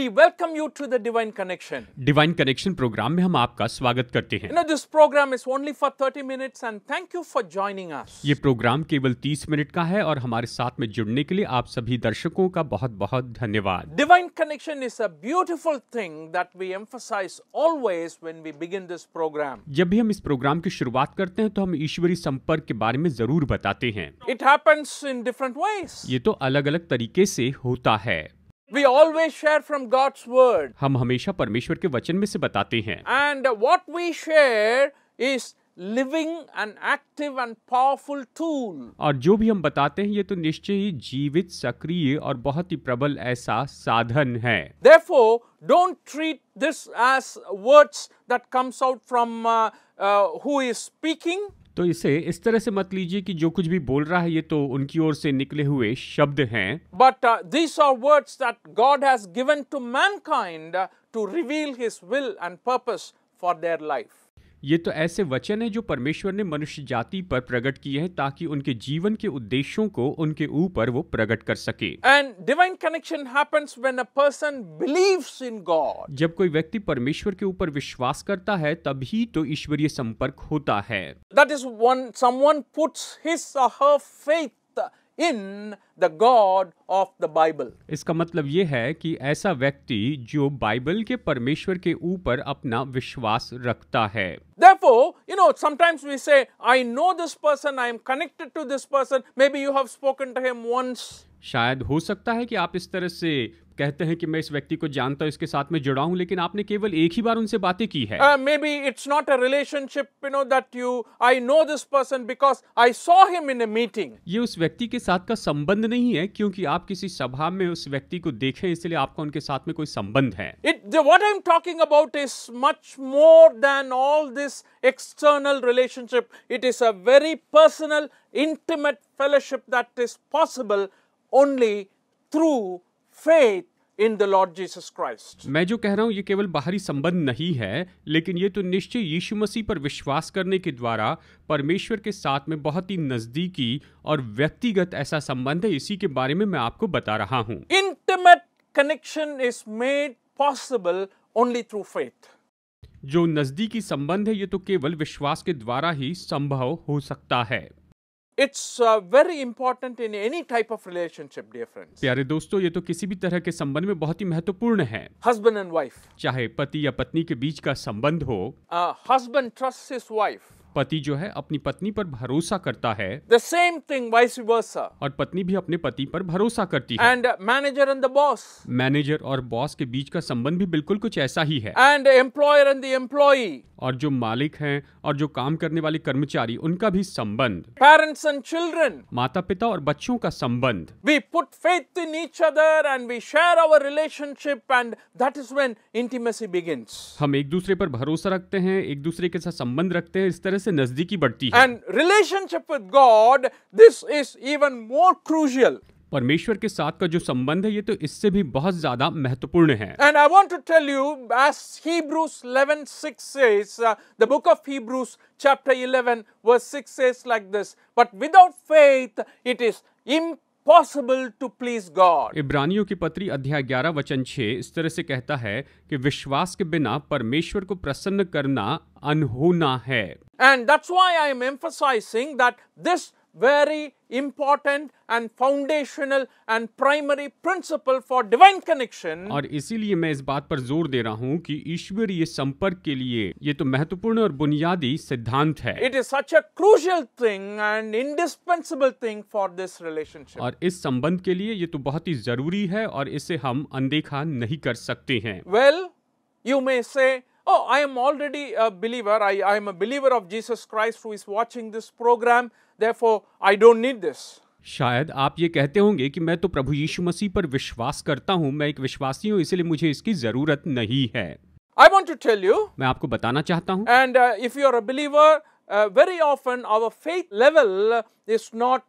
We welcome you to the Divine Connection. Divine Connection program में हम आपका स्वागत करते हैं। This program is only for 30 minutes and thank you for joining us. ये programme केवल 30 मिनट का है और हमारे साथ में जुड़ने के लिए आप सभी दर्शकों का बहुत बहुत धन्यवाद। Divine Connection is a beautiful thing that we emphasize always when we begin this program. जब भी हम इस प्रोग्राम की शुरुआत करते हैं तो हम ईश्वरीय संपर्क के बारे में जरूर बताते हैं। It happens in different ways. ये तो अलग अलग तरीके से होता है। We always share from God's word. हम हमेशा परमेश्वर के वचन में से बताते हैं। And what we share is living an active and powerful tool. और जो भी हम बताते हैं ये तो निश्चय ही जीवित, सक्रिय और बहुत ही प्रबल ऐसा साधन है। Therefore, don't treat this as words that comes out from who is speaking. तो इसे इस तरह से मत लीजिए कि जो कुछ भी बोल रहा है ये तो उनकी ओर से निकले हुए शब्द हैं। But these are words that God has given to mankind to reveal His will and purpose for their life. ये तो ऐसे वचन है जो परमेश्वर ने मनुष्य जाति पर प्रकट किए हैं ताकि उनके जीवन के उद्देश्यों को उनके ऊपर वो प्रकट कर सके। And divine connection happens when a person believes in God. जब कोई व्यक्ति परमेश्वर के ऊपर विश्वास करता है तभी तो ईश्वरीय संपर्क होता है। That is when someone puts his or her faith in the God of the Bible. इसका मतलब ये है कि ऐसा व्यक्ति जो बाइबल के परमेश्वर के ऊपर अपना विश्वास रखता है। Therefore, sometimes we say, I know this person, I am connected to this person. Maybe you have spoken to him once. शायद हो सकता है कि आप इस तरह से कहते हैं कि मैं इस व्यक्ति को जानता हूं, इसके साथ में जुड़ा हूं, लेकिन आपने केवल एक ही बार उनसे बातें की है। Maybe it's not a relationship, that I know this person because I saw him in a meeting. ये उस व्यक्ति के साथ का संबंध नहीं है क्योंकि आप किसी सभा में उस व्यक्ति को देखें इसलिए आपका उनके साथ में कोई संबंध है। What I'm talking about is much more than all this external relationship. It is a very personal, intimate fellowship that is possible only through faith in the Lord Jesus Christ. मैं जो कह रहा हूं ये केवल बाहरी संबंध नहीं है, लेकिन ये तो निश्चय यीशु मसीह पर विश्वास करने के द्वारा परमेश्वर के साथ में बहुत ही नजदीकी और व्यक्तिगत ऐसा संबंध है। इसी के बारे में मैं आपको बता रहा हूं। Intimate connection is made possible only through faith. जो नजदीकी संबंध है ये तो केवल विश्वास के द्वारा ही संभव हो सकता है। It's very important in any type of relationship, dear friends. प्यारे दोस्तों, ये तो किसी भी तरह के संबंध में बहुत ही महत्वपूर्ण है। Husband and wife. चाहे पति या पत्नी के बीच का संबंध हो। Husband trusts his wife. पति जो है अपनी पत्नी पर भरोसा करता है। The same thing vice versa. और पत्नी भी अपने पति पर भरोसा करती है। And manager and the boss. Manager और बॉस के बीच का संबंध भी बिल्कुल कुछ ऐसा ही है। And employer and the employee. और जो मालिक हैं और जो काम करने वाले कर्मचारी उनका भी संबंध। Parents and children. माता पिता और बच्चों का संबंध। We put faith in each other and we share our relationship and that is when intimacy begins. हम एक दूसरे पर भरोसा रखते हैं, एक दूसरे के साथ संबंध रखते हैं, इस तरह से नजदीकी बढ़ती है। And relationship with God, this is even more crucial. परमेश्वर के साथ का जो संबंध है ये तो इससे भी बहुत ज्यादा महत्वपूर्ण है। And I want to tell you, as Hebrews 11:6 says, the book of Hebrews chapter 11 verse 6 says like this, but without faith it is impossible to please God. इब्रानियों की पत्री अध्याय 11 वचन 6 इस तरह से कहता है कि विश्वास के बिना परमेश्वर को प्रसन्न करना अनहोना है। And that's why I am emphasizing that this very important and foundational and primary principle for divine connection. और इसीलिए मैं इस बात पर जोर दे रहा हूं कि ईश्वरीय संपर्क के लिए ये तो महत्वपूर्ण और बुनियादी सिद्धांत है। It is such a crucial thing and indispensable thing for this relationship. और इस संबंध के लिए ये तो बहुत ही जरूरी है और इसे हम अनदेखा नहीं कर सकते हैं। Well, you may say, oh, I am already a believer. I am a believer of Jesus Christ who is watching this program. Therefore, I don't need this. शायद आप ये कहते होंगे कि मैं तो प्रभु यीशु मसीह पर विश्वास करता हूँ, मैं एक विश्वासी हूँ, इसलिए मुझे इसकी जरूरत नहीं है। I want to tell you. मैं आपको बताना चाहता हूँ। And if you are a believer, very often our faith level is not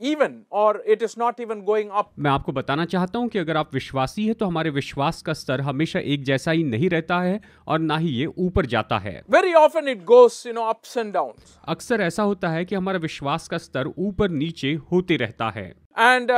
even or it is not even going up. मैं आपको बताना चाहता हूं कि अगर आप विश्वासी हैं तो हमारे विश्वास का स्तर हमेशा एक जैसा ही नहीं रहता है और ना ही ये ऊपर जाता है। Very often it goes, ups and downs. अक्सर ऐसा होता है कि हमारा विश्वास का स्तर ऊपर नीचे होते रहता है। And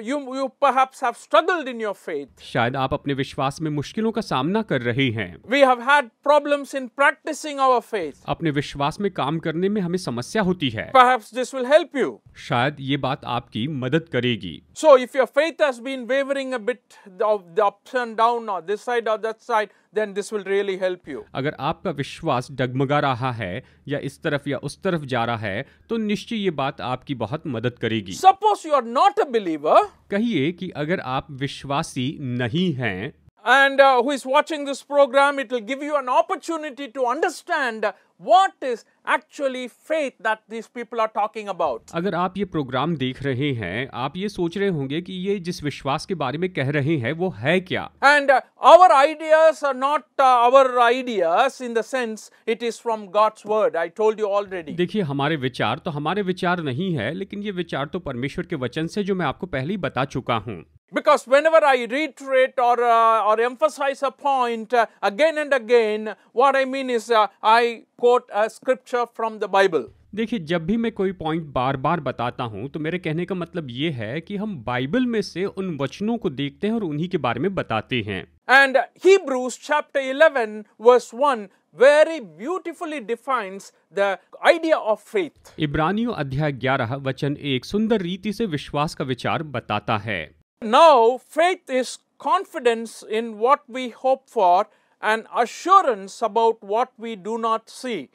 you perhaps have struggled in your faith. शायद आप अपने विश्वास में मुश्किलों का सामना कर रहे हैं। We have had problems in practicing our faith. अपने विश्वास में काम करने में हमें समस्या होती है। Perhaps this will help you. शायद ये बात आपकी मदद करेगी। So if your faith has been wavering a bit of the ups and down or this side or that side, then this will really help you. अगर आपका विश्वास डगमगा रहा है या इस तरफ या उस तरफ जा रहा है तो निश्चय ये बात आपकी बहुत मदद करेगी। Suppose you are not a believer कहिए कि अगर आप विश्वासी नहीं हैं and who is watching this program, it will give you an opportunity to understand what is actually faith that these people are talking about. अगर आप ये प्रोग्राम देख रहे हैं, आप ये सोच रहे होंगे कि ये जिस विश्वास के बारे में कह रहे हैं वो है क्या। And our ideas are not our ideas in the sense it is from God's word. I told you already. देखिए हमारे विचार तो हमारे विचार नहीं है, लेकिन ये विचार तो परमेश्वर के वचन से जो मैं आपको पहले ही बता चुका हूँ। Because whenever I reiterate or emphasize a point again and again, what I mean is I quote a scripture from the Bible. देखिए जब भी मैं कोई पॉइंट बार बार बताता हूँ तो मेरे कहने का मतलब ये है कि हम बाइबल में से उन वचनों को देखते हैं और उन्हीं के बारे में बताते हैं। And Hebrews chapter 11 verse 1 very beautifully defines the idea of faith. इब्रानियों अध्याय 11 वचन 1 सुंदर रीति से विश्वास का विचार बताता है। Now faith is confidence in what we hope for and assurance about what we do not see.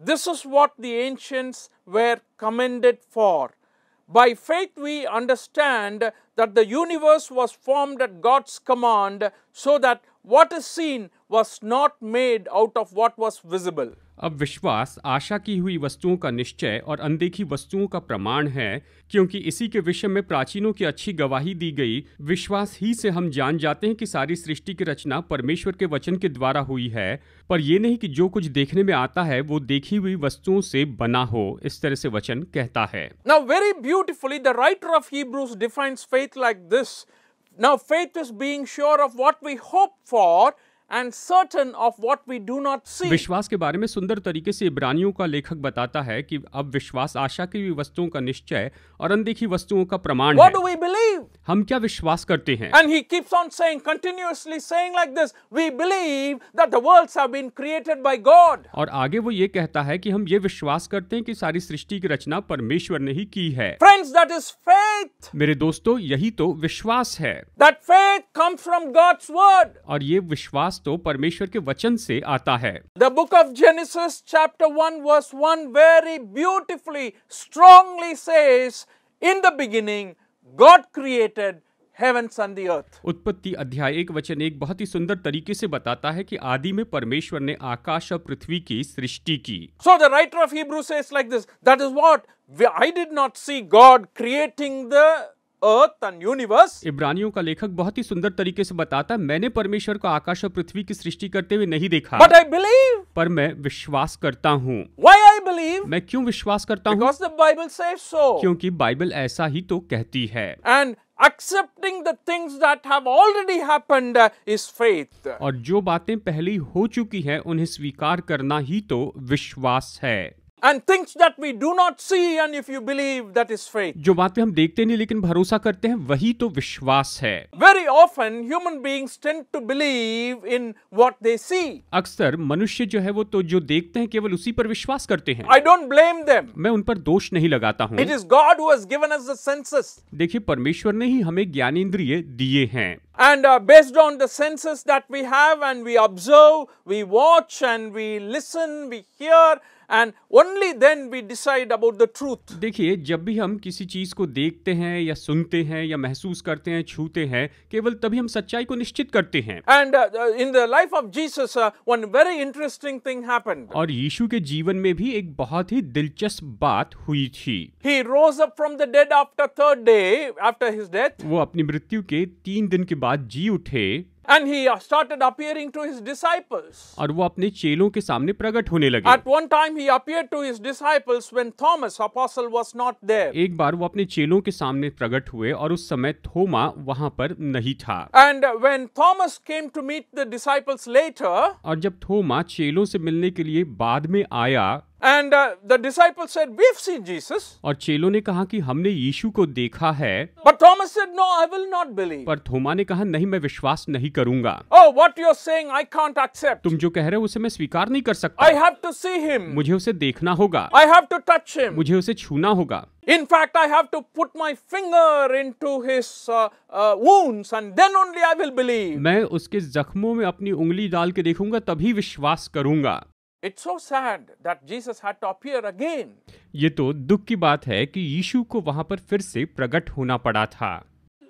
This is what the ancients were commended for. By faith we understand that the universe was formed at God's command, so that what is seen was not made out of what was visible. अब विश्वास आशा की हुई वस्तुओं का निश्चय और अनदेखी वस्तुओं का प्रमाण है, क्योंकि इसी के विषय में प्राचीनों की अच्छी गवाही दी गई। विश्वास ही से हम जान जाते हैं कि सारी सृष्टि की रचना परमेश्वर के वचन के द्वारा हुई है, पर यह नहीं कि जो कुछ देखने में आता है वो देखी हुई वस्तुओं से बना हो। इस तरह से वचन कहता है। Now very beautifully the writer of Hebrews defines faith like this. Now faith is being sure of what we hope for and certain of what we do not see. विश्वास के बारे में सुंदर तरीके से इब्रानियों का लेखक बताता है कि अब विश्वास आशा की हुई वस्तुओं का निश्चय और अनदेखी वस्तुओं का प्रमाण What है। do we believe? हम क्या विश्वास करते हैं? And he keeps on saying, continuously saying like this, we believe that the worlds have been created by God. और आगे वो ये कहता है कि हम ये विश्वास करते हैं कि सारी सृष्टि की रचना परमेश्वर ने ही की है। Friends, that is faith. मेरे दोस्तों यही तो विश्वास है। That faith comes from God's word. और ये विश्वास तो परमेश्वर के वचन से आता है। The book of Genesis chapter 1 verse 1 very beautifully, strongly says, in the beginning God created heavens and the earth. उत्पत्ति अध्याय 1 वचन 1 बहुत ही सुंदर तरीके से बताता है कि आदि में परमेश्वर ने आकाश और पृथ्वी की सृष्टि की। So the writer of Hebrews says like this, that is what I did not see God creating the earth and universe. इब्रानियों का लेखक बहुत ही सुंदर तरीके से बताता है, मैंने परमेश्वर को आकाश और पृथ्वी की सृष्टि करते हुए नहीं देखा, But I believe. पर मैं विश्वास करता हूँ। Why I believe? मैं क्यों विश्वास करता हूँ? Because the Bible says so. क्योंकि बाइबल ऐसा ही तो कहती है। And accepting the things that have already happened is faith. और जो बातें पहले हो चुकी हैं उन्हें स्वीकार करना ही तो विश्वास है। And things that we do not see, and if you believe, that is faith. जो बातें हम देखते नहीं लेकिन भरोसा करते हैं वही तो विश्वास है। Very often human beings tend to believe in what they see. अक्सर मनुष्य जो है वो तो जो देखते हैं केवल उसी पर विश्वास करते हैं। I don't blame them. मैं उन पर दोष नहीं लगाता हूँ। It is God who has given us the senses. देखिए परमेश्वर ने ही हमें ज्ञानेंद्रिय दिए हैं। And based on the senses that we have, and we observe, we watch, and we listen, we hear, and only then we decide about the truth. देखिए जब भी हम किसी चीज को देखते हैं या सुनते हैं या महसूस करते हैं, छूते हैं, केवल तभी हम सच्चाई को निश्चित करते हैं। And in the life of Jesus, one very interesting thing happened. और यीशु के जीवन में भी एक बहुत ही दिलचस्प बात हुई थी। He rose up from the dead after third day, after his death. वो अपनी मृत्यु के 3 दिन के बाद जी उठे। And he started appearing to his disciples. और वो अपने चेलों के सामने प्रकट होने लगे। At one time he appeared to his disciples when Thomas, apostle, was not there. एक बार वो अपने चेलों के सामने प्रकट हुए और उस समय थोमा वहां पर नहीं था। And when Thomas came to meet the disciples later, और जब थोमा चेलों से मिलने के लिए बाद में आया, And the disciples said, "We've seen Jesus." और चेलों ने कहा कि हमने यीशु को देखा है, But Thomas said, "No, I will not believe." पर थोमा ने कहा नहीं, मैं विश्वास नहीं करूंगा। Oh, what you're saying, I can't accept. तुम जो कह रहे हो उसे मैं स्वीकार नहीं कर सकता। I have to see him. मुझे उसे देखना होगा, I have to touch him. मुझे उसे छूना होगा। In fact, I have to put my finger into his wounds, and then only I will believe. मैं उसके जख्मों में अपनी उंगली डाल के देखूंगा, तभी विश्वास करूंगा। It's so sad that Jesus had to appear again. ये तो दुख की बात है कि यीशु को वहां पर फिर से प्रकट होना पड़ा था।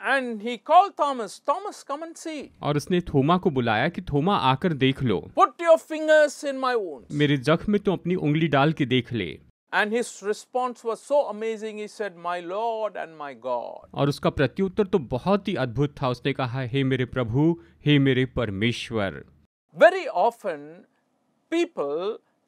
And he called Thomas, "Thomas, come and see. और उसने थोमा को बुलाया कि थोमा आकर देख लो, Put your fingers in my wounds." मेरे जख्म में तो अपनी उंगली डाल के देख ले। And his response was so amazing. He said, "My Lord and my God." और उसका प्रत्युत्तर तो बहुत ही अद्भुत था। उसने कहा, हे मेरे प्रभु, हे मेरे परमेश्वर। Very often, people,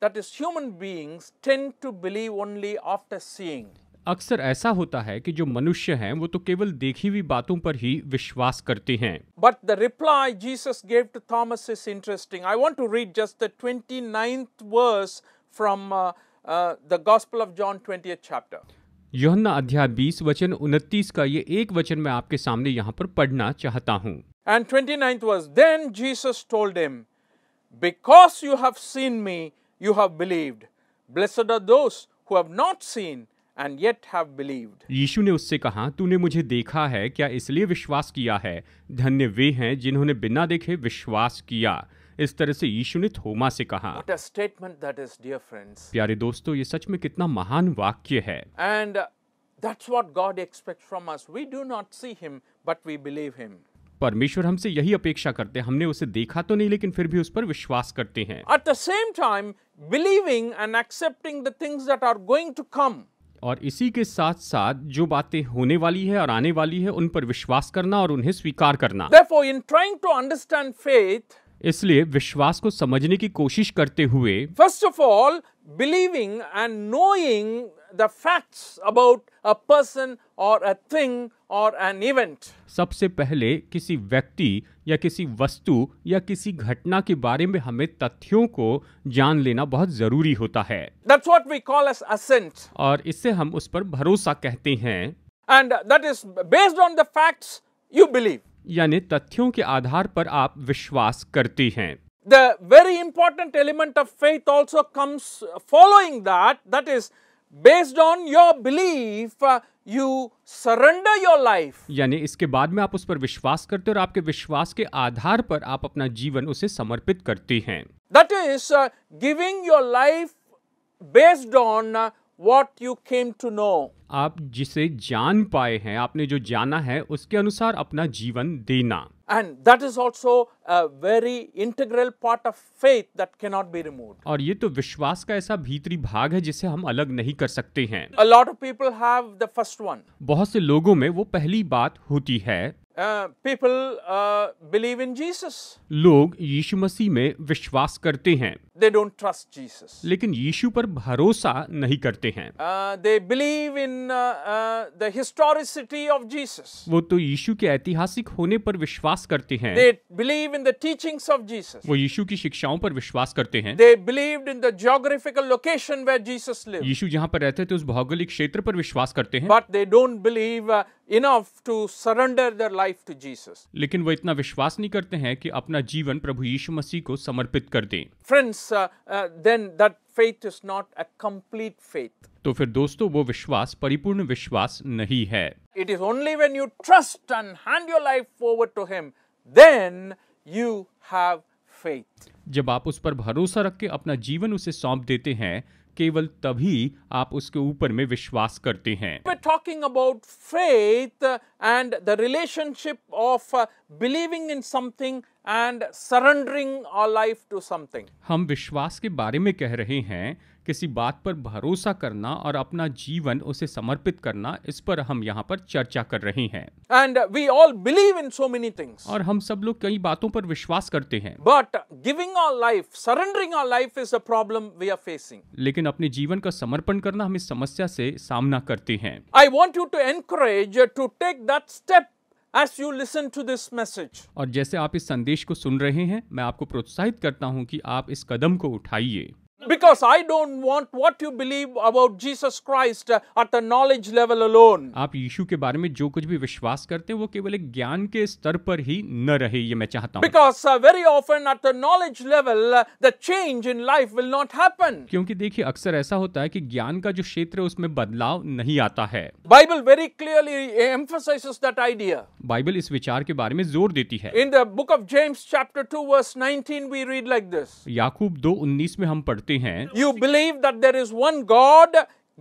that is human beings, tend to believe only after seeing. अक्सर ऐसा होता है कि जो मनुष्य हैं वो तो केवल देखी हुई बातों पर ही विश्वास करते हैं। But the reply Jesus gave to Thomas is interesting. I want to read just the 29th verse from the Gospel of John 20th chapter. यूहन्ना अध्याय 20 वचन 29 का ये एक वचन मैं आपके सामने यहाँ पर पढ़ना चाहता हूँ। And 29th verse, then Jesus told him, "Because you have seen me, you have believed. Blessed are those who have not seen and yet have believed." यीशु ने उससे कहा, तूने मुझे देखा है, क्या इसलिए विश्वास किया है? धन्य वे हैं जिन्होंने बिना देखे विश्वास किया। इस तरह से यीशु ने थोमा से कहा। What a statement that is, dear friends. प्यारे दोस्तों, ये सच में कितना महान वाक्य है। And that's what God expects from us. We do not see him, but we believe him. परमेश्वर हमसे यही अपेक्षा करते हैं। हमने उसे देखा तो नहीं, लेकिन फिर भी उस पर विश्वास करते हैं। At the same time, believing and accepting the things that are going to come. और इसी के साथ साथ जो बातें होने वाली है और आने वाली है, उन पर विश्वास करना और उन्हें स्वीकार करना। Therefore, in trying to understand faith, इसलिए विश्वास को समझने की कोशिश करते हुए first of all, believing and knowing the facts about a person or a thing or an event. सबसे पहले किसी व्यक्ति या किसी वस्तु या किसी घटना के बारे में हमें तथ्यों को जान लेना बहुत जरूरी होता है। That's what we call as assent. और इससे हम उस पर भरोसा कहते हैं। And that is based on the facts you believe. यानी तथ्यों के आधार पर आप विश्वास करते हैं। The very important element of faith also comes following that. That is based on your belief, you surrender your life. यानी इसके बाद में आप उस पर विश्वास करते हैं और आपके विश्वास के आधार पर आप अपना जीवन उसे समर्पित करते हैं। That is giving your life based on what you came to know. आप जिसे जान पाए हैं, आपने जो जाना है, उसके अनुसार अपना जीवन देना। And that is also a very integral part of faith that cannot be removed. और ये तो विश्वास का ऐसा भीतरी भाग है जिसे हम अलग नहीं कर सकते हैं। A lot of people have the first one. बहुत से लोगों में वो पहली बात होती है। People believe in Jesus. लोग यीशु मसीह में विश्वास करते हैं, They don't trust Jesus. लेकिन यीशु पर भरोसा नहीं करते हैं। They believe in the historicity of Jesus. वो तो यीशु के ऐतिहासिक होने पर विश्वास करते हैं। They believe in the teachings of Jesus. वो यीशु की शिक्षाओं पर विश्वास करते हैं। They believed in the geographical location where Jesus lived. यीशु जहाँ पर रहते थे उस भौगोलिक क्षेत्र पर विश्वास करते हैं। But they don't believe enough to surrender their life to Jesus. लेकिन वो इतना विश्वास नहीं करते हैं कि अपना जीवन प्रभु यीशु मसीह को समर्पित कर दें। Friends, then that faith is not a complete faith. तो फिर दोस्तों, वो विश्वास परिपूर्ण विश्वास नहीं है। It is only when you trust and hand your life over to Him, then you have faith. जब आप उस पर भरोसा रख के अपना जीवन उसे सौंप देते हैं, केवल तभी आप उसके ऊपर में विश्वास करते हैं। We're talking about faith and the relationship of believing in something and surrendering our life to something. हम विश्वास के बारे में कह रहे हैं, किसी बात पर भरोसा करना और अपना जीवन उसे समर्पित करना, इस पर हम यहाँ पर चर्चा कर रहे हैं। And we all believe in so many things. और हम सब लोग कई बातों पर विश्वास करते हैं, But giving our life, surrendering our life is a problem we are facing. लेकिन अपने जीवन का समर्पण करना हम इस समस्या से सामना करते हैं। I want you to encourage to take that step as you listen to this message. और जैसे आप इस संदेश को सुन रहे हैं, मैं आपको प्रोत्साहित करता हूं कि आप इस कदम को उठाइए। Because I don't want what you believe about Jesus Christ at the knowledge level alone. आप यीशु के बारे में जो कुछ भी विश्वास करते हैं वो केवल एक ज्ञान के स्तर पर ही न रहे, ये मैं चाहता हूँ। Because very often at the knowledge level, the change in life will not happen. क्योंकि देखिए अक्सर ऐसा होता है कि ज्ञान का जो क्षेत्र है उसमें बदलाव नहीं आता है। Bible very clearly emphasizes that idea. Bible इस विचार के बारे में जोर देती है। In the book of James chapter 2 verse 19 we read like this. याकूब 2:19 में हम पढ़ते हैं, You believe that there is one God?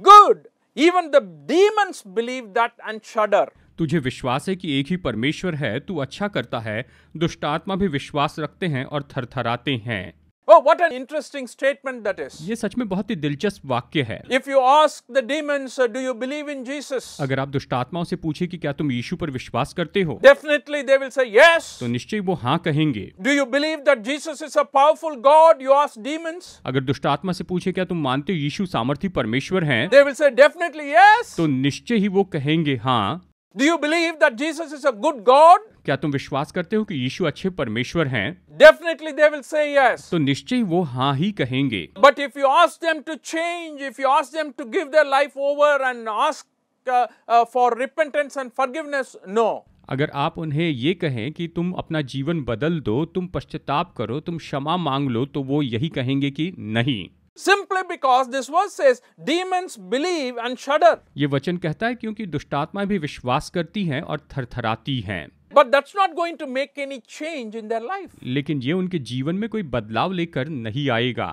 Good. Even the demons believe that and shudder. तुझे विश्वास है कि एक ही परमेश्वर है, तू अच्छा करता है, दुष्ट आत्मा भी विश्वास रखते हैं और थरथराते हैं। Oh, what an interesting statement that is. ये सच में बहुत ही दिलचस्प वाक्य है। If you ask the demons, do you believe in Jesus? अगर आप दुष्ट आत्माओं से पूछे कि क्या तुम यीशु पर विश्वास करते हो, Definitely they will say yes. तो निश्चय वो हाँ कहेंगे। Do you believe that Jesus is a powerful God? You ask demons. अगर दुष्ट आत्मा से पूछे क्या तुम मानते हो यीशु सामर्थी परमेश्वर हैं, They will say definitely yes. तो निश्चय ही वो कहेंगे हाँ। Do you believe that Jesus is a good God? क्या तुम विश्वास करते हो कि यीशु अच्छे परमेश्वर हैं, Definitely they will say yes. तो निश्चय वो हाँ ही कहेंगे। But if you ask them to change, if you ask them to give their life over and ask for repentance and forgiveness, no. अगर आप उन्हें ये कहें कि तुम अपना जीवन बदल दो, तुम पश्चाताप करो, तुम क्षमा मांग लो, तो वो यही कहेंगे कि नहीं। Simply because this verse says demons believe and shudder. ये वचन कहता है क्योंकि दुष्टात्माएं भी विश्वास करती हैं और थरथराती हैं। But that's not going to make any change in their life. लेकिन ये उनके जीवन में कोई बदलाव लेकर नहीं आएगा।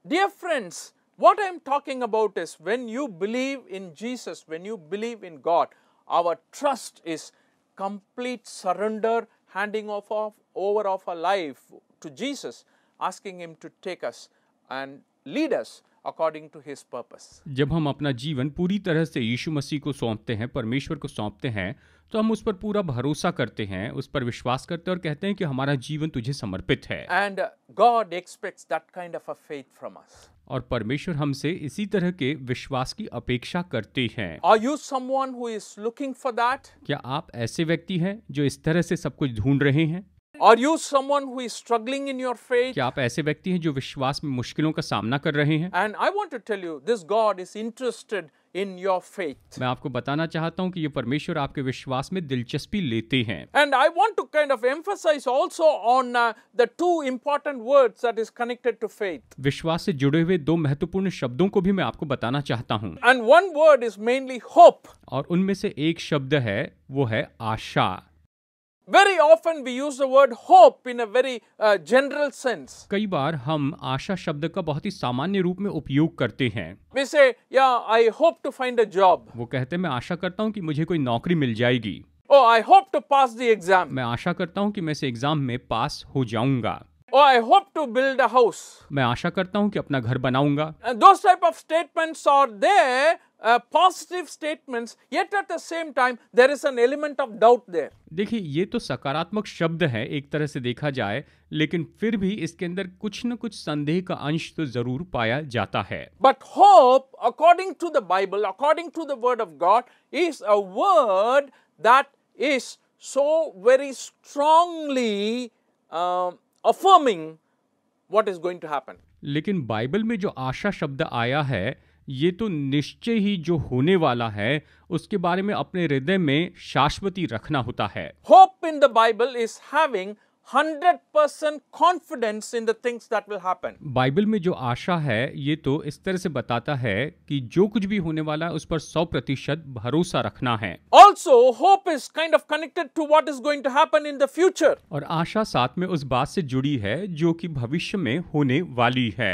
Dear friends, what I am talking about is when you believe in Jesus, when you believe in God, our trust is complete surrender, handing over of our life to Jesus, asking Him to take us and lead us according to His purpose. जब हम अपना जीवन पूरी तरह से यीशु मसीह को सौंपते हैं, परमेश्वर को सौंपते हैं, तो हम उस पर पूरा भरोसा करते हैं, उस पर विश्वास करते हैं और कहते हैं कि हमारा जीवन तुझे समर्पित है। And God expects that kind of a faith from us. और परमेश्वर हमसे इसी तरह के विश्वास की अपेक्षा करते हैं। Are you someone who is looking for that? क्या आप ऐसे व्यक्ति हैं जो इस तरह से सब कुछ ढूंढ रहे हैं? Are you someone who is struggling in your faith? क्या आप ऐसे व्यक्ति हैं जो विश्वास में मुश्किलों का सामना कर रहे हैं? And I want to tell you, this God is interested in your faith. मैं आपको बताना चाहता हूं कि ये परमेश्वर आपके विश्वास में दिलचस्पी लेते हैं। And I want to kind of emphasize also on the two important words that is connected to faith. विश्वास से जुड़े हुए दो महत्वपूर्ण शब्दों को भी मैं आपको बताना चाहता हूं। And one word is mainly hope. और उनमें से एक शब्द है, वो है आशा। Very often we use the word hope in a very general sense. कई बार हम आशा शब्द का बहुत ही सामान्य रूप में उपयोग करते हैं। We say, yeah, I hope to find a job. वो कहते हैं मैं आशा करता हूं कि मुझे कोई नौकरी मिल जाएगी। Oh, I hope to pass the exam. मैं आशा करता हूं कि मैं इस एग्जाम में पास हो जाऊंगा। Oh, I hope to build a house. मैं आशा करता हूं कि अपना घर बनाऊंगा। And those type of statements are there, positive statements, yet at the same time there is an element of doubt there. देखिए ये तो सकारात्मक शब्द है एक तरह से देखा जाए, लेकिन फिर भी इसके अंदर कुछ न कुछ संदेह का अंश तो जरूर पाया जाता है। But hope, according to the Bible, according to the Word of God, is a word that is so very strongly affirming what is going to happen. लेकिन बाइबल में जो आशा शब्द आया है, ये तो निश्चय ही जो होने वाला है उसके बारे में अपने हृदय में शाश्वती रखना होता है। Hope in the Bible is having 100% confidence in the things that will happen. Bible में जो आशा है ये तो इस तरह से बताता है कि जो कुछ भी होने वाला है उस पर 100% भरोसा रखना है। Also, hope is kind of connected to what is going to happen in the future. और आशा साथ में उस बात से जुड़ी है जो कि भविष्य में होने वाली है।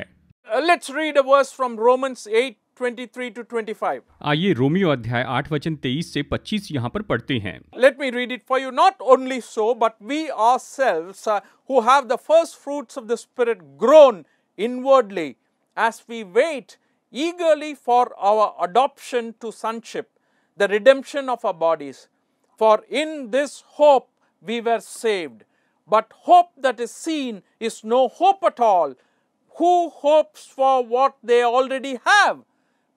Let's read a verse from Romans 8:23 to 25. आइए रोमियो अध्याय 8 वचन 23 से 25 यहाँ पर पढ़ते हैं। Let me read it for you. Not only so, but we ourselves who have the first fruits of the Spirit groan inwardly as we wait eagerly for our adoption to sonship, the redemption of our bodies. For in this hope we were saved. But hope that is seen is no hope at all. Who hopes for what they already have?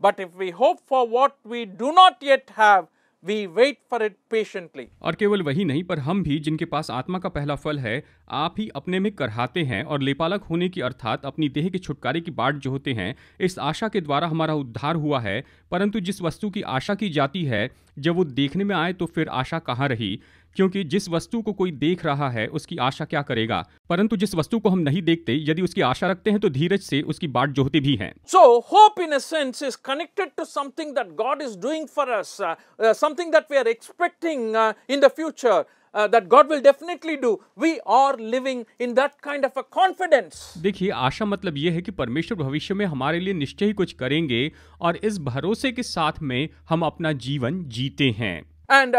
But if we hope for what we do not yet have, we wait for it patiently. और केवल वही नहीं, पर हम भी जिनके पास आत्मा का पहला फल है, आप ही अपने में करहाते हैं और लेपालक होने की अर्थात अपनी देह के छुटकारे की बाट जो होते हैं, इस आशा के द्वारा हमारा उद्धार हुआ है। परंतु जिस वस्तु की आशा की जाती है, जब वो देखने में आए तो फिर आशा कहाँ रही? क्योंकि जिस वस्तु को कोई देख रहा है उसकी आशा क्या करेगा? परंतु जिस वस्तु को हम नहीं देखते, यदि उसकी आशा रखते हैं तो धीरज से उसकी बाट जोहते भी हैं। So hope in a sense is connected to something that God is doing for us, something that we are expecting in the future. That God will definitely do. We are living in that kind of a confidence. देखिए, आशा मतलब ये है कि परमेश्वर भविष्य में हमारे लिए निश्चय ही कुछ करेंगे और इस भरोसे के साथ में हम अपना जीवन जीते हैं। And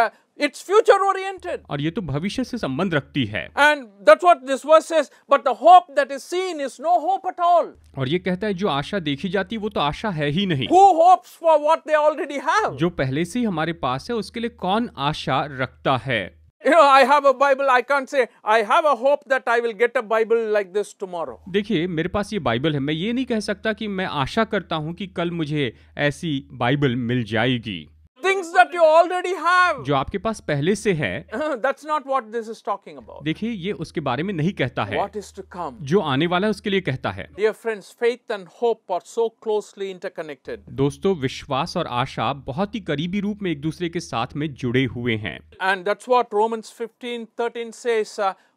it's future oriented. और ये तो भविष्य से संबंध रखती है। And that's what this verse says. But the hope that is seen is no hope at all. और ये कहता है जो आशा देखी जाती है वो तो आशा है ही नहीं। Who hopes for what they already have? जो पहले से ही हमारे पास है उसके लिए कौन आशा रखता है? You know, I have a Bible. I can't say I have a hope that I will get a Bible like this tomorrow. देखिए, मेरे पास ये बाइबल है, मैं ये नहीं कह सकता कि मैं आशा करता हूँ कि कल मुझे ऐसी बाइबल मिल जाएगी। Things that you already have. जो आपके पास पहले से है, That's not what this is talking about. देखिए ये उसके बारे में नहीं कहता है। What is to come? जो आने वाला है उसके लिए कहता है। Dear friends, faith and hope are so closely interconnected. दोस्तों, विश्वास और आशा बहुत ही करीबी रूप में एक दूसरे के साथ में जुड़े हुए हैं। And that's what Romans 15:13 says,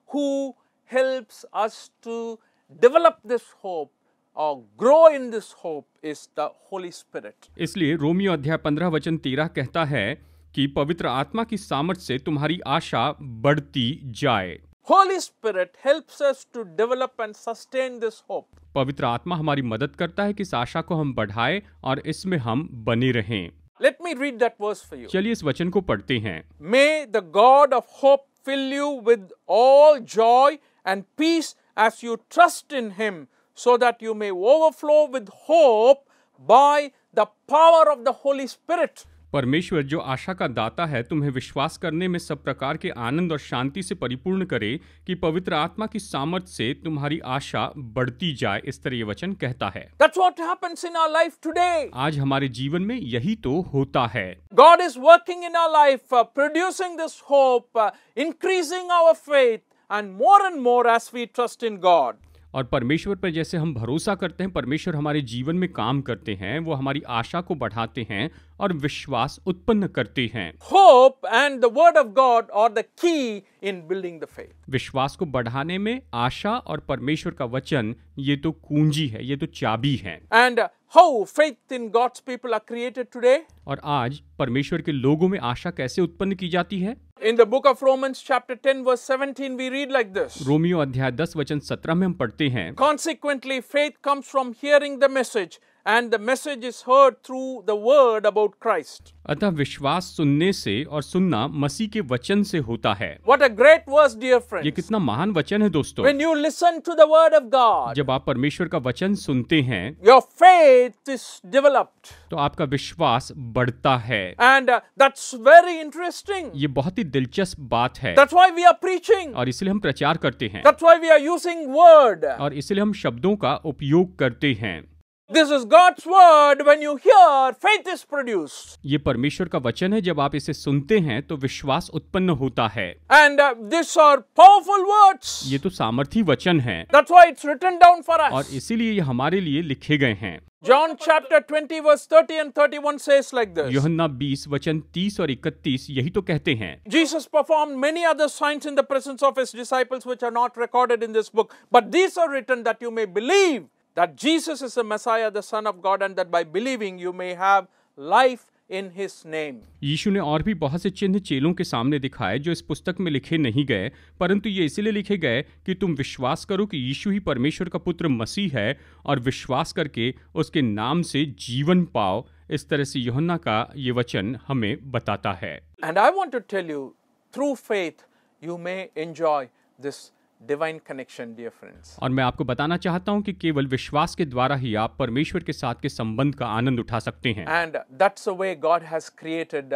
who helps us to develop this hope or grow in this hope is the Holy Spirit. इसलिए रोमियो अध्याय 15:13 कहता है कि पवित्र आत्मा की सामर्थ से तुम्हारी आशा बढ़ती जाए। Holy Spirit helps us to develop and sustain this hope. पवित्र आत्मा हमारी मदद करता है कि इस आशा को हम बढ़ाएं और इसमें हम बने रहें। Let me read that verse for you. चलिए इस वचन को पढ़ते हैं। May the God of hope fill you with all joy and peace as you trust in Him, so that you may overflow with hope by the power of the Holy Spirit. परमेश्वर जो आशा का दाता है तुम्हें विश्वास करने में सब प्रकार के आनंद और शांति से परिपूर्ण करे कि पवित्र आत्मा की सामर्थ से तुम्हारी आशा बढ़ती जाए। इस तरह ये वचन कहता है। That's what happens in our life today. आज हमारे जीवन में यही तो होता है। God is working in our life, producing this hope, increasing our faith, and more as we trust in God. और परमेश्वर पर जैसे हम भरोसा करते हैं, परमेश्वर हमारे जीवन में काम करते हैं, वो हमारी आशा को बढ़ाते हैं और विश्वास उत्पन्न करते हैं। Hope and the word of God are the key in building the faith. विश्वास को बढ़ाने में आशा और परमेश्वर का वचन ये तो कुंजी है, ये तो चाबी है। And how faith in God's people are created today? और आज परमेश्वर के लोगों में आशा कैसे उत्पन्न की जाती है? In the book of Romans chapter 10 verse 17 we read like this. Romeo अध्याय 10 वचन 17 में हम पढ़ते हैं। Consequently, faith comes from hearing the message, and the message is heard through the word about Christ. अतः विश्वास सुनने से और सुनना मसीह के वचन से होता है। What a great verse, dear friends. ये कितना महान वचन है दोस्तों। When you listen to the word of God, जब आप परमेश्वर का वचन सुनते हैं your faith is developed. तो आपका विश्वास बढ़ता है। And that's very interesting. ये बहुत ही दिलचस्प बात है। That's why we are preaching. और इसलिए हम प्रचार करते हैं। That's why we are using word. और इसलिए हम शब्दों का उपयोग करते हैं। This is God's word. When you hear, faith is produced. ये परमेश्वर का वचन है, जब आप इसे सुनते हैं तो विश्वास उत्पन्न होता है। And these are powerful words. ये तो सामर्थी वचन है That's why it's written down for और us. इसीलिए ये हमारे लिए लिखे गए हैं। John chapter 20 verse 30 and 31 says like this. यूहन्ना 20 वचन 30 और 31 यही तो कहते हैं। Jesus performed many other signs in the presence of his disciples which are not recorded in this book, but these are written that you may believe that Jesus is the Messiah, the Son of God, and that by believing you may have life in his name. यीशु ने और भी बहुत से चिन्ह चेलों के सामने दिखाए जो इस पुस्तक में लिखे नहीं गए, परंतु ये इसलिए लिखे गए कि तुम विश्वास करो कि यीशु ही परमेश्वर का पुत्र मसीह है और विश्वास करके उसके नाम से जीवन पाओ। इस तरह से यूहन्ना का ये वचन हमें बताता है। And I want to tell you, through faith you may enjoy this divine connection, dear friends. और मैं आपको बताना चाहता हूं कि केवल विश्वास के द्वारा ही आप परमेश्वर के साथ के संबंध का आनंद उठा सकते हैं। And that's the way God has created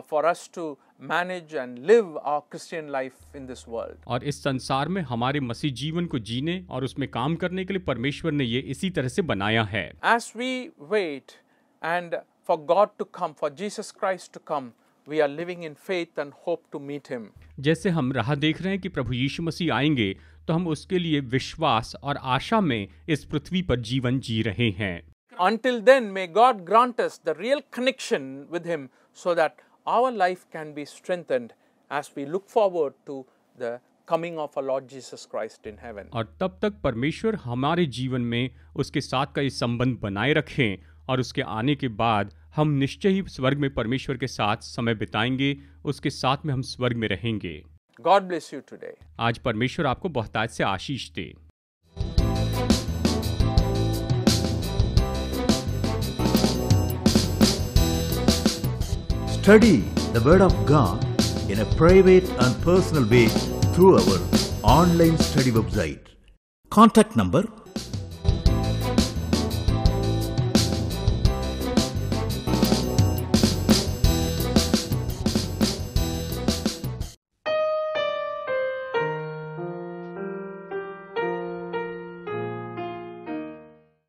for us to manage and live our Christian life in this world. और इस संसार में हमारे मसीह जीवन को जीने और उसमें काम करने के लिए परमेश्वर ने ये इसी तरह से बनाया है। As we wait and for God to come, for Jesus Christ to come we are living in faith and hope to meet him. जैसे हम राह देख रहे हैं कि प्रभु यीशु मसीह आएंगे, तो हम उसके लिए विश्वास और आशा में इस पृथ्वी पर जीवन जी रहे हैं। Until then, may God grant us the real connection with him so that our life can be strengthened as we look forward to the coming of our Lord Jesus Christ in heaven. और तब तक परमेश्वर हमारे जीवन में उसके साथ का ये संबंध बनाए रखें, और उसके आने के बाद हम निश्चय ही स्वर्ग में परमेश्वर के साथ समय बिताएंगे, उसके साथ में हम स्वर्ग में रहेंगे। God bless you today. आज परमेश्वर आपको बहुतायत से आशीष दे। Study the Word of God in a private and personal way through our online study website. Contact number